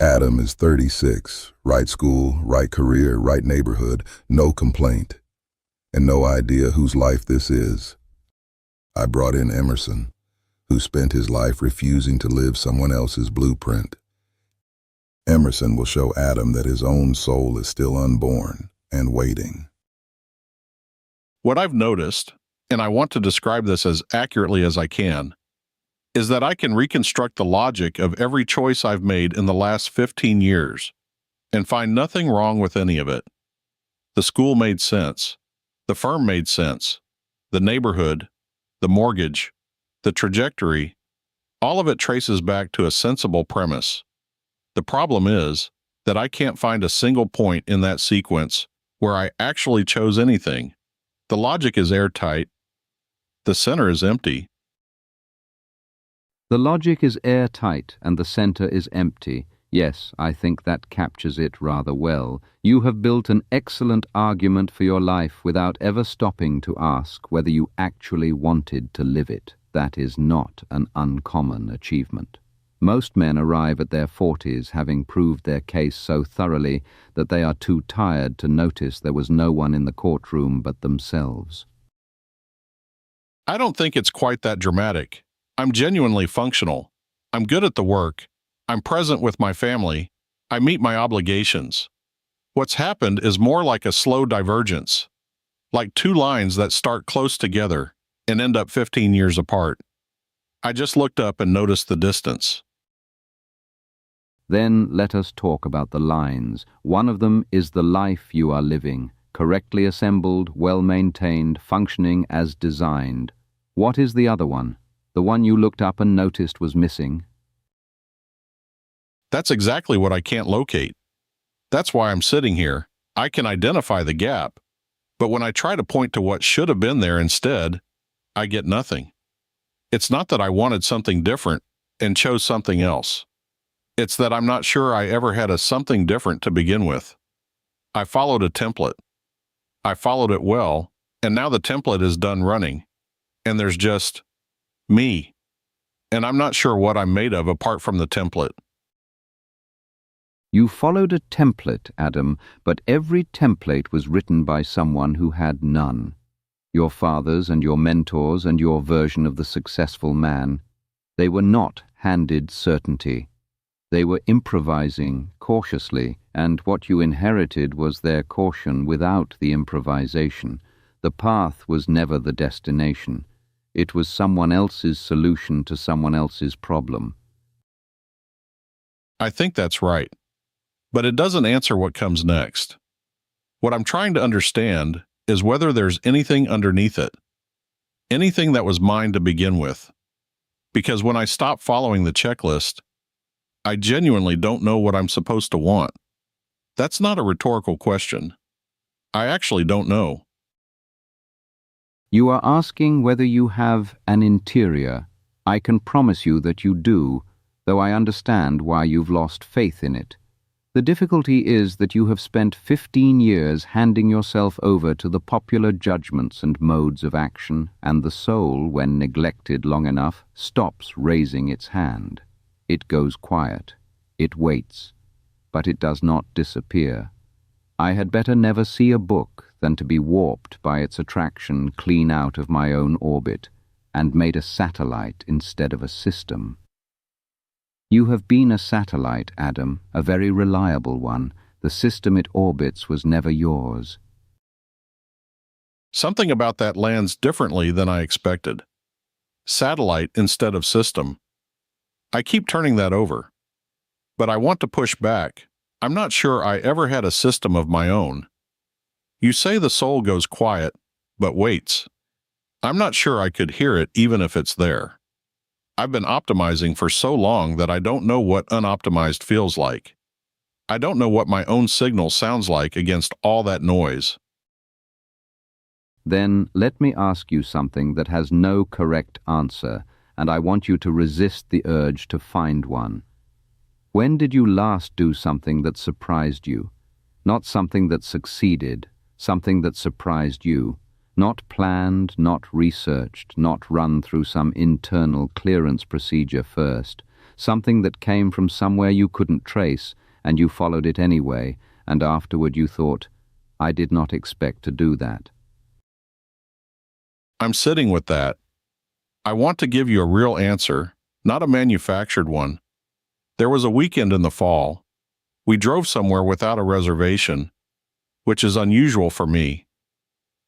Adam is 36, right school, right career, right neighborhood, no complaint, and no idea whose life this is. I brought in Emerson, who spent his life refusing to live someone else's blueprint. Emerson will show Adam that his own soul is still unborn and waiting. What I've noticed, and I want to describe this as accurately as I can, is that I can reconstruct the logic of every choice I've made in the last 15 years and find nothing wrong with any of it. The school made sense. The firm made sense. The neighborhood, the mortgage, the trajectory, all of it traces back to a sensible premise. The problem is that I can't find a single point in that sequence where I actually chose anything. The logic is airtight. The center is empty. The logic is airtight and the center is empty. Yes, I think that captures it rather well. You have built an excellent argument for your life without ever stopping to ask whether you actually wanted to live it. That is not an uncommon achievement. Most men arrive at their 40s having proved their case so thoroughly that they are too tired to notice there was no one in the courtroom but themselves. I don't think it's quite that dramatic. I'm genuinely functional. I'm good at the work. I'm present with my family. I meet my obligations. What's happened is more like a slow divergence, like two lines that start close together and end up 15 years apart. I just looked up and noticed the distance. Then let us talk about the lines. One of them is the life you are living, correctly assembled, well-maintained, functioning as designed. What is the other one? The one you looked up and noticed was missing? That's exactly what I can't locate. That's why I'm sitting here. I can identify the gap, but when I try to point to what should have been there instead, I get nothing. It's not that I wanted something different and chose something else. It's that I'm not sure I ever had a something different to begin with. I followed a template. I followed it well, and now the template is done running, and there's just me. And I'm not sure what I'm made of apart from the template. You followed a template, Adam, but every template was written by someone who had none. Your fathers and your mentors and your version of the successful man. They were not handed certainty. They were improvising cautiously, and what you inherited was their caution without the improvisation. The path was never the destination. It was someone else's solution to someone else's problem. I think that's right. But it doesn't answer what comes next. What I'm trying to understand is whether there's anything underneath it. Anything that was mine to begin with. Because when I stop following the checklist, I genuinely don't know what I'm supposed to want. That's not a rhetorical question. I actually don't know. You are asking whether you have an interior. I can promise you that you do, though I understand why you've lost faith in it. The difficulty is that you have spent 15 years handing yourself over to the popular judgments and modes of action, and the soul, when neglected long enough, stops raising its hand. It goes quiet. It waits. But it does not disappear. I had better never see a book than to be warped by its attraction clean out of my own orbit, and made a satellite instead of a system. You have been a satellite, Adam, a very reliable one. The system it orbits was never yours. Something about that lands differently than I expected. Satellite instead of system. I keep turning that over. But I want to push back. I'm not sure I ever had a system of my own. You say the soul goes quiet, but waits. I'm not sure I could hear it even if it's there. I've been optimizing for so long that I don't know what unoptimized feels like. I don't know what my own signal sounds like against all that noise. Then let me ask you something that has no correct answer, and I want you to resist the urge to find one. When did you last do something that surprised you? Not something that succeeded, something that surprised you. Not planned, not researched, not run through some internal clearance procedure first. something that came from somewhere you couldn't trace, and you followed it anyway, and afterward you thought, I did not expect to do that. I'm sitting with that. I want to give you a real answer, not a manufactured one. There was a weekend in the fall. We drove somewhere without a reservation, which is unusual for me.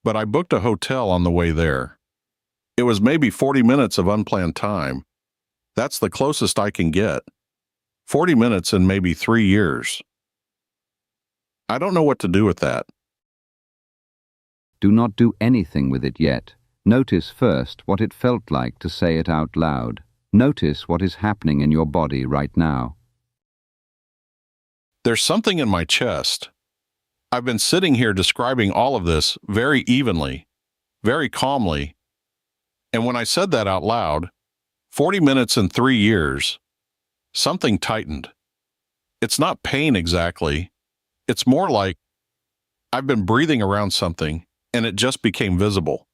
But I booked a hotel on the way there. It was maybe 40 minutes of unplanned time. That's the closest I can get. 40 minutes in maybe 3 years. I don't know what to do with that. Do not do anything with it yet. Notice first what it felt like to say it out loud. Notice what is happening in your body right now. There's something in my chest. I've been sitting here describing all of this very evenly, very calmly, and when I said that out loud, 40 minutes in 3 years, something tightened. It's not pain exactly. It's more like I've been breathing around something and it just became visible.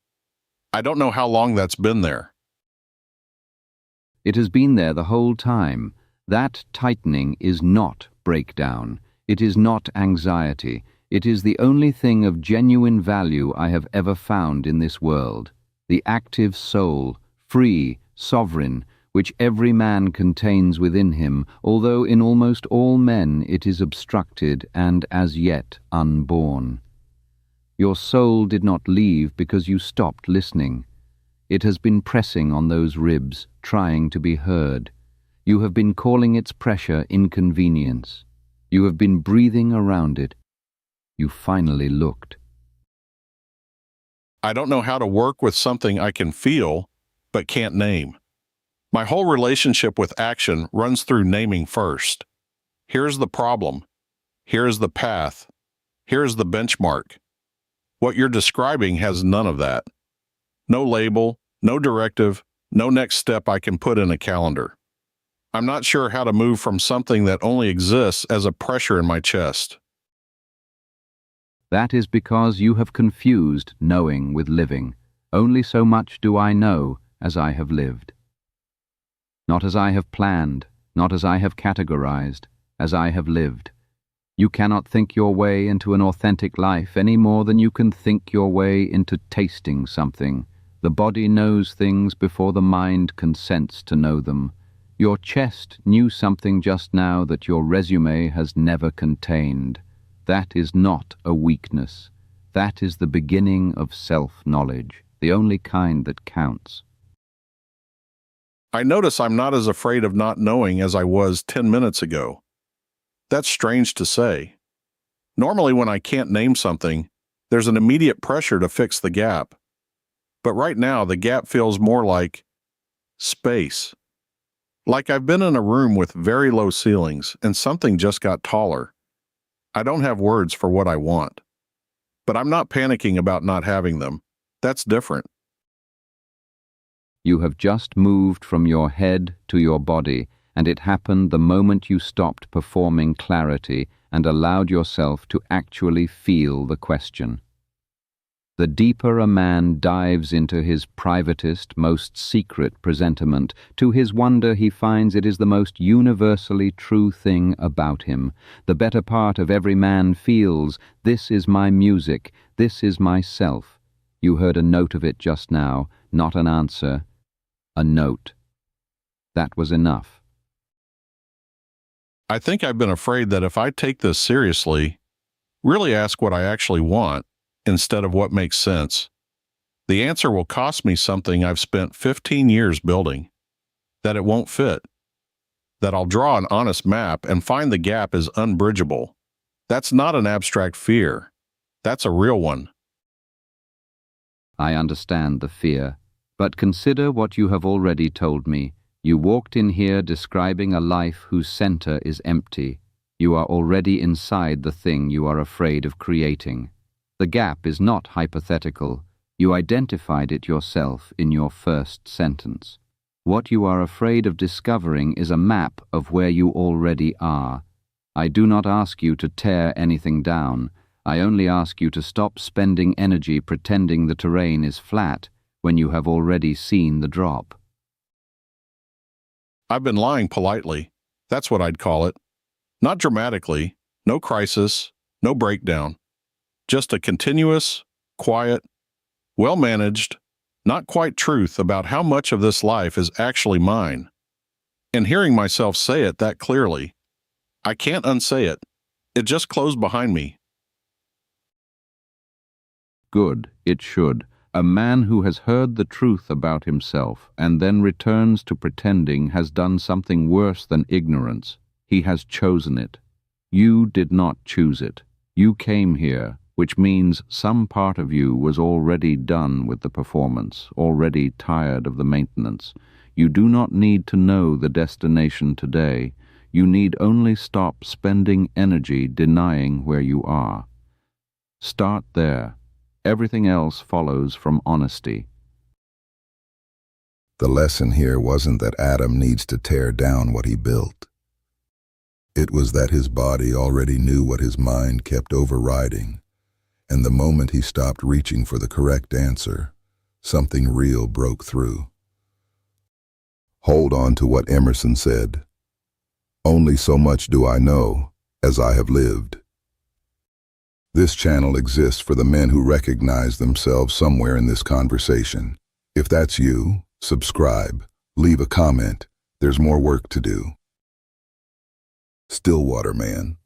I don't know how long that's been there. It has been there the whole time. That tightening is not breakdown. It is not anxiety. It is the only thing of genuine value I have ever found in this world. The active soul, free, sovereign, which every man contains within him, although in almost all men it is obstructed and as yet unborn. Your soul did not leave because you stopped listening. It has been pressing on those ribs, trying to be heard. You have been calling its pressure inconvenience. You have been breathing around it. You finally looked. I don't know how to work with something I can feel, but can't name. My whole relationship with action runs through naming first. Here's the problem. Here's the path. Here's the benchmark. What you're describing has none of that. No label, no directive, no next step I can put in a calendar. I'm not sure how to move from something that only exists as a pressure in my chest. That is because you have confused knowing with living. Only so much do I know as I have lived. Not as I have planned, not as I have categorized, as I have lived. You cannot think your way into an authentic life any more than you can think your way into tasting something. The body knows things before the mind consents to know them. Your chest knew something just now that your resume has never contained. That is not a weakness. That is the beginning of self-knowledge, the only kind that counts. I notice I'm not as afraid of not knowing as I was 10 minutes ago. That's strange to say. Normally when I can't name something, there's an immediate pressure to fix the gap. But right now the gap feels more like space. Like I've been in a room with very low ceilings and something just got taller. I don't have words for what I want. But I'm not panicking about not having them. That's different. You have just moved from your head to your body, and it happened the moment you stopped performing clarity and allowed yourself to actually feel the question. The deeper a man dives into his privatest, most secret presentiment, to his wonder he finds it is the most universally true thing about him. The better part of every man feels, this is my music, this is myself. You heard a note of it just now, not an answer, a note. That was enough. I think I've been afraid that if I take this seriously, really ask what I actually want, instead of what makes sense, the answer will cost me something I've spent 15 years building, that it won't fit, that I'll draw an honest map and find the gap is unbridgeable. That's not an abstract fear. That's a real one. I understand the fear, but consider what you have already told me. You walked in here describing a life whose center is empty. You are already inside the thing you are afraid of creating. The gap is not hypothetical. You identified it yourself in your first sentence. What you are afraid of discovering is a map of where you already are. I do not ask you to tear anything down. I only ask you to stop spending energy pretending the terrain is flat when you have already seen the drop. I've been lying politely. That's what I'd call it. Not dramatically, no crisis, no breakdown. Just a continuous, quiet, well-managed, not quite truth about how much of this life is actually mine. And hearing myself say it that clearly, I can't unsay it. It just closed behind me. Good, it should. A man who has heard the truth about himself and then returns to pretending has done something worse than ignorance. He has chosen it. You did not choose it. You came here, which means some part of you was already done with the performance, already tired of the maintenance. You do not need to know the destination today. You need only stop spending energy denying where you are. Start there. Everything else follows from honesty. The lesson here wasn't that Adam needs to tear down what he built. It was that his body already knew what his mind kept overriding, and the moment he stopped reaching for the correct answer, something real broke through. Hold on to what Emerson said. Only so much do I know as I have lived. This channel exists for the men who recognize themselves somewhere in this conversation. If that's you, subscribe, leave a comment. There's more work to do. Stillwater Man.